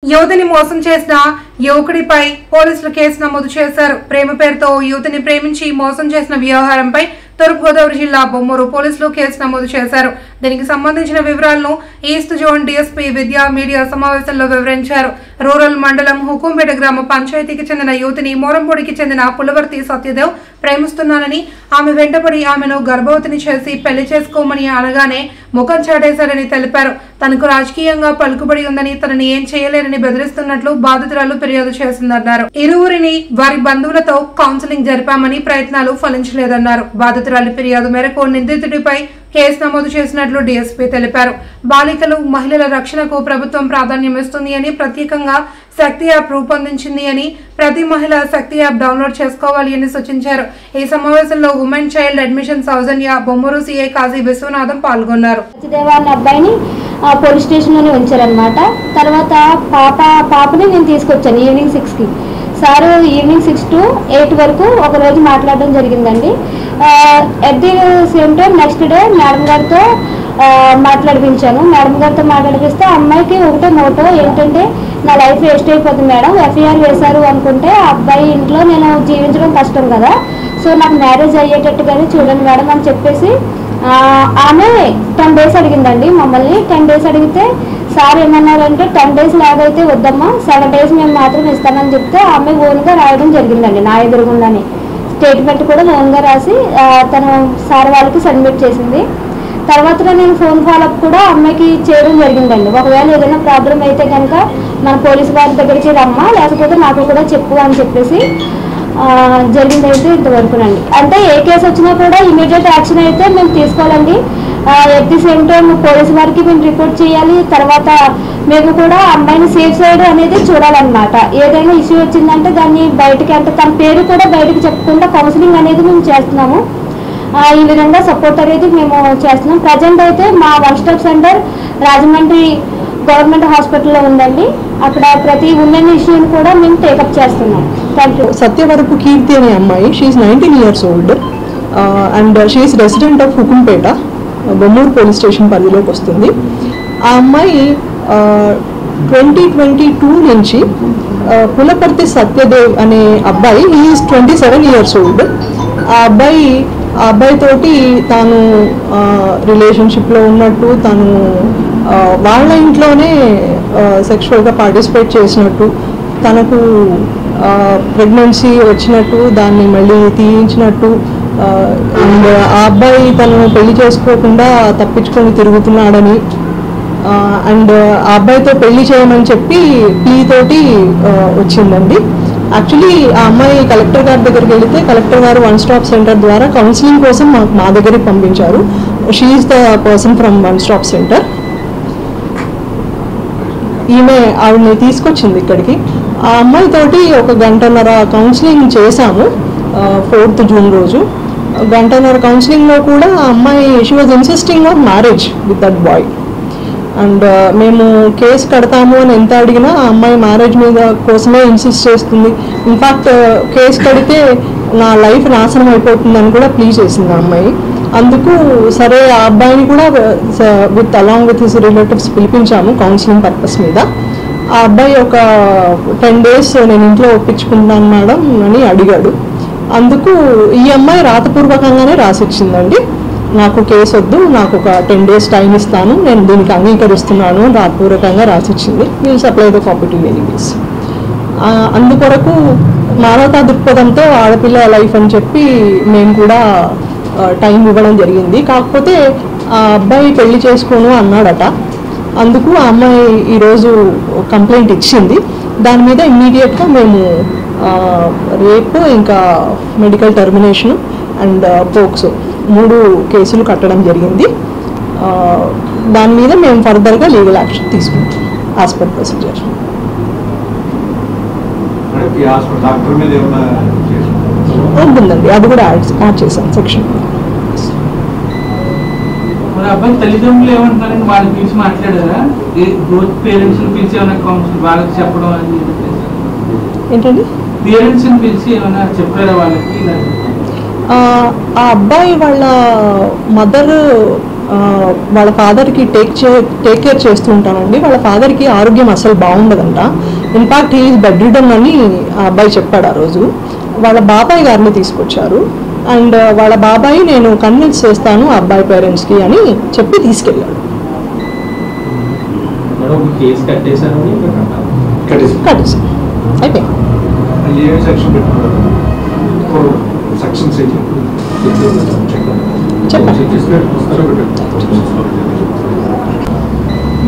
యువతిని మోసం చేసిన యువకుడిపై పోలీసులు కేసు నమోదు చేశారు. ప్రేమ పేరుతో యువతిని ప్రేమించి మోసం చేసిన వ్యవహారంపై తూర్పుగోదావరి జిల్లా బొమ్మూరు పోలీసులు కేసు నమోదు చేశారు. దీనికి సంబంధించిన వివరాలను ఈస్ట్ జోన్ డీఎస్పీ విద్యా మీడియా సమావేశంలో వివరించారు. రూరల్ మండలం హుకుంపేట గ్రామ పంచాయతీకి చెందిన యువతిని మోరంపూడికి చెందిన పులవర్తి సత్యదేవ్ ప్రేమిస్తున్నానని, ఆమె వెంటపడి ఆమెను గర్భవతిని చేసి పెళ్లి చేసుకోమని అనగానే ముఖం చాటేశాడని తెలిపారు. తనకు రాజకీయంగా పలుకుబడి ఉందని, తనని ఏం చేయలేరని బెదిరిస్తున్నట్లు బాధితురాలు ఫిర్యాదు చేసిందన్నారు. ఇరువురిని వారి బంధువులతో కౌన్సిలింగ్ జరిపామని ప్రయత్నాలు ఫలించలేదన్నారు. బాధితురాలి ఫిర్యాదు మేరకు నిందితుడిపై కేసు నమోదు చేసినట్లు డీఎస్పీ తెలిపారు. బాలికలు, మహిళల రక్షణకు ప్రభుత్వం ప్రాధాన్యం ఇస్తుంది అని, ప్రత్యేకంగా శక్తి యాప్ రూపొందించింది అని, ప్రతి మహిళ శక్తి యాప్ డౌన్లోడ్ చేసుకోవాలి అని సూచించారు. ఈ సమావేశంలో ఉమెన్ చైల్డ్ అడ్మిషన్ సౌజన్య, బొమ్మూరు సిఐ కాజీ విశ్వనాథం పాల్గొన్నారు. అబ్బాయిని పోలీస్ స్టేషన్ లోనే ఉంచారనమాట. తర్వాత పాపని నేను తీసుకొచ్చాను ఈవినింగ్ 6కి. సార్ ఈవినింగ్ 6 to 8 వరకు ఒక రోజు మాట్లాడడం జరిగిందండి. At the same time next day madam గారితో మాట్లాడిపించాను. మేడం గారితో మాట్లాడిపిస్తే అమ్మాయికి ఒకటే మోటో ఏంటంటే, నా లైఫ్ వేస్ట్ అయిపోతుంది మేడం, ఎఫ్ఐఆర్ వేశారు అనుకుంటే ఆ అబ్బాయి ఇంట్లో నేను జీవించడం కష్టం కదా, సో నాకు మ్యారేజ్ అయ్యేటట్టుగానే చూడండి మేడం అని చెప్పేసి ఆమె 10 days అడిగిందండి మమ్మల్ని. 10 days అడిగితే సార్ ఏమన్నారంటే 10 days లాగైతే వద్దమ్మా, 7 days మేము మాత్రం ఇస్తానని చెప్తే ఆమె ఓన్గా రాయడం జరిగిందండి. నా ఎదురుగుండానే స్టేట్మెంట్ కూడా ఓన్గా రాసి తను సార్ వాళ్ళకి సబ్మిట్ చేసింది. తర్వాత నేను ఫోన్ ఫాలోఅప్ కూడా అమ్మాయికి చేయడం జరిగిందండి. ఒకవేళ ఏదైనా ప్రాబ్లం అయితే కనుక మన పోలీసు వారి దగ్గరికి రమ్మా, లేకపోతే నాకు కూడా చెప్పు అని చెప్పేసి జరిగిందైతే ఇంతవరకునండి. అంటే ఏ కేసు వచ్చినా కూడా ఇమీడియట్ యాక్షన్ అయితే మేము తీసుకోవాలండి. At the same time police వారికి మేము రిపోర్ట్ చేయాలి. తర్వాత మేము కూడా అమ్మాయిని సేఫ్ సైడ్ అనేది చూడాలన్నమాట. ఏదైనా ఇష్యూ వచ్చిందంటే దాన్ని బయటకి, అంటే తన పేరు కూడా బయటకు చెప్పకుండా కౌన్సిలింగ్ అనేది మేము చేస్తున్నాము. ఈ విధంగా సపోర్ట్ అనేది మేము చేస్తున్నాం. ప్రజెంట్ అయితే మా one stop centre Rajahmundry government హాస్పిటల్లో ఉందండి. అక్కడ ప్రతి ఉమెన్ ఇష్యూని కూడా మేము టేకప్ చేస్తున్నాం. Thank you. సత్యవరపు కీర్తి అనే అమ్మాయి, she is 19 years old and she is resident of Hukumpeta, Bommuru police station పరిధిలోకి వస్తుంది. ఆ అమ్మాయి 2022 నుంచి పులపర్తి సత్యదేవ్ అనే అబ్బాయి, హీఈస్ 27 years old. ఆ అబ్బాయితోటి తాను రిలేషన్షిప్లో ఉన్నట్టు, తను వాళ్ళ ఇంట్లోనే సెక్షువల్గా పార్టిసిపేట్ చేసినట్టు, తనకు ప్రెగ్నెన్సీ వచ్చినట్టు, దాన్ని మళ్ళీ తీయించినట్టు, అండ్ ఆ అబ్బాయి తను పెళ్లి చేసుకోకుండా తప్పించుకొని తిరుగుతున్నాడని, అండ్ ఆ అబ్బాయితో పెళ్లి చేయమని చెప్పి ప్లీ తోటి వచ్చిందండి. యాక్చువల్లీ ఆ అమ్మాయి కలెక్టర్ గారి దగ్గరికి వెళితే కలెక్టర్ గారు వన్ స్టాప్ సెంటర్ ద్వారా కౌన్సిలింగ్ కోసం మా దగ్గరికి పంపించారు. She is the person from one stop centre. ఆవిడని తీసుకొచ్చింది ఇక్కడికి. ఆ అమ్మాయితోటి 1 గంటన్నర కౌన్సిలింగ్ చేశాము 4th June రోజు. 1 గంటన్నర కౌన్సిలింగ్లో కూడా ఆ అమ్మాయి she was insisting on marriage with that boy. And మేము కేసు కడతాము అని ఎంత అడిగినా ఆ అమ్మాయి మ్యారేజ్ మీద కోసమే ఇన్సిస్ట్ చేస్తుంది. ఇన్ఫ్యాక్ట్ కేసు కడితే నా లైఫ్ నాశనం అయిపోతుందని కూడా ప్లీ చేసింది ఆ అమ్మాయి. అందుకు సరే ఆ అబ్బాయిని కూడా అలాంగ్ విత్ హిస్ రిలేటివ్స్ పిలిపించాము కౌన్సిలింగ్ పర్పస్ మీద. ఆ అబ్బాయి ఒక 10 days నేను ఇంట్లో ఒప్పించుకుంటున్నాను మేడం అని అడిగాడు. అందుకు ఈ అమ్మాయి రాతపూర్వకంగానే రాసిచ్చిందండి, నాకు కేసు వద్దు, నాకు ఒక 10 days టైం ఇస్తాను, నేను దీనికి అంగీకరిస్తున్నాను రాతపూర్వకంగా రాసిచ్చింది. Will supply the copy to anyways. అందుకొరకు మానవతా దృక్పథంతో ఆడపిల్ల లైఫ్ అని చెప్పి మేము కూడా టైం ఇవ్వడం జరిగింది. కాకపోతే ఆ అబ్బాయి పెళ్లి చేసుకోను అన్నాడట. అందుకు ఆ అమ్మాయి ఈరోజు కంప్లైంట్ ఇచ్చింది. దాని మీద ఇమ్మీడియట్గా మేము రేపు, ఇంకా మెడికల్ టర్మినేషన్ అండ్ పోక్సో 3 కేసులు కట్టడం జరిగింది. దాని మీద మేము ఫర్దర్గా లీగల్ యాక్షన్ తీసుకుంటాం యాజ్ పర్ ప్రొసీజర్. ఉంటుందండి, అది కూడా యాడ్ చేశాం సెక్షన్. అబ్బాయి తల్లిదండ్రులు ఏమంటున్నారంటే వాళ్ళని పిలిచి మాట్లాడారా? పేరెంట్స్ పిలిచి ఏమైనా కౌన్సిల్ వాళ్ళకి చెప్పడం అని ఏంటండి? పేరెంట్స్ పిలిచి ఏమైనా చెప్పారా వాళ్ళకి? ఆ అబ్బాయి వాళ్ళ మదర్ వాళ్ళ ఫాదర్కి టేక్ కేర్ చేస్తూ ఉంటానండి. వాళ్ళ ఫాదర్కి ఆరోగ్యం అసలు బాగుండదంట. In fact he is bedridden అని ఆ అబ్బాయి చెప్పాడు ఆ రోజు. వాళ్ళ బాబాయ్ గారిని తీసుకొచ్చారు అండ్ వాళ్ళ బాబాయ్ నేను కన్విన్స్ చేస్తాను ఆ అబ్బాయి పేరెంట్స్కి అని చెప్పి తీసుకెళ్ళాడు. కట్టేసాను అయిపోయింది.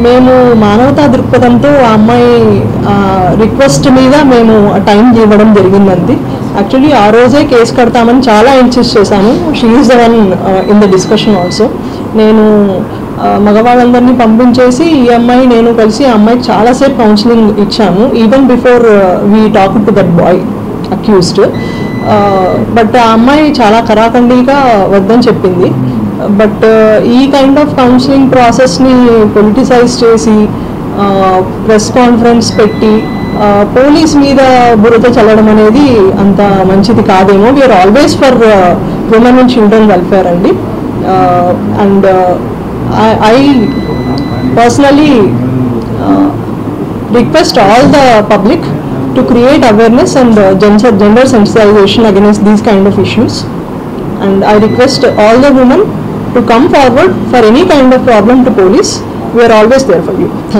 మేము మానవతా దృక్పథంతో ఆ అమ్మాయి రిక్వెస్ట్ మీద మేము టైం ఇవ్వడం జరిగిందండి. యాక్చువల్లీ ఆ రోజే కేసు కడతామని చాలా ఇన్సిస్ట్ చేశాను. She is the one in the discussion also. నేను మగవాళ్ళందరినీ పంపించేసి ఈ అమ్మాయి నేను కలిసి ఆ అమ్మాయికి చాలాసేపు కౌన్సిలింగ్ ఇచ్చాము, even before we talk to that boy accused. But ఆ అమ్మాయి చాలా కరాఖండిగా వద్దని చెప్పింది. బట్ ఈ కైండ్ ఆఫ్ కౌన్సిలింగ్ ప్రాసెస్ని పొలిటిసైజ్ చేసి ప్రెస్ కాన్ఫరెన్స్ పెట్టి పోలీస్ మీద బురద చల్లడం అనేది అంత మంచిది కాదేమో. We are always for women and children welfare అండి. And I personally request all the public to create awareness and gender sensitization against these kind of issues, and I request all the women to come forward for any kind of problem to police. We are always there for you. Thank you.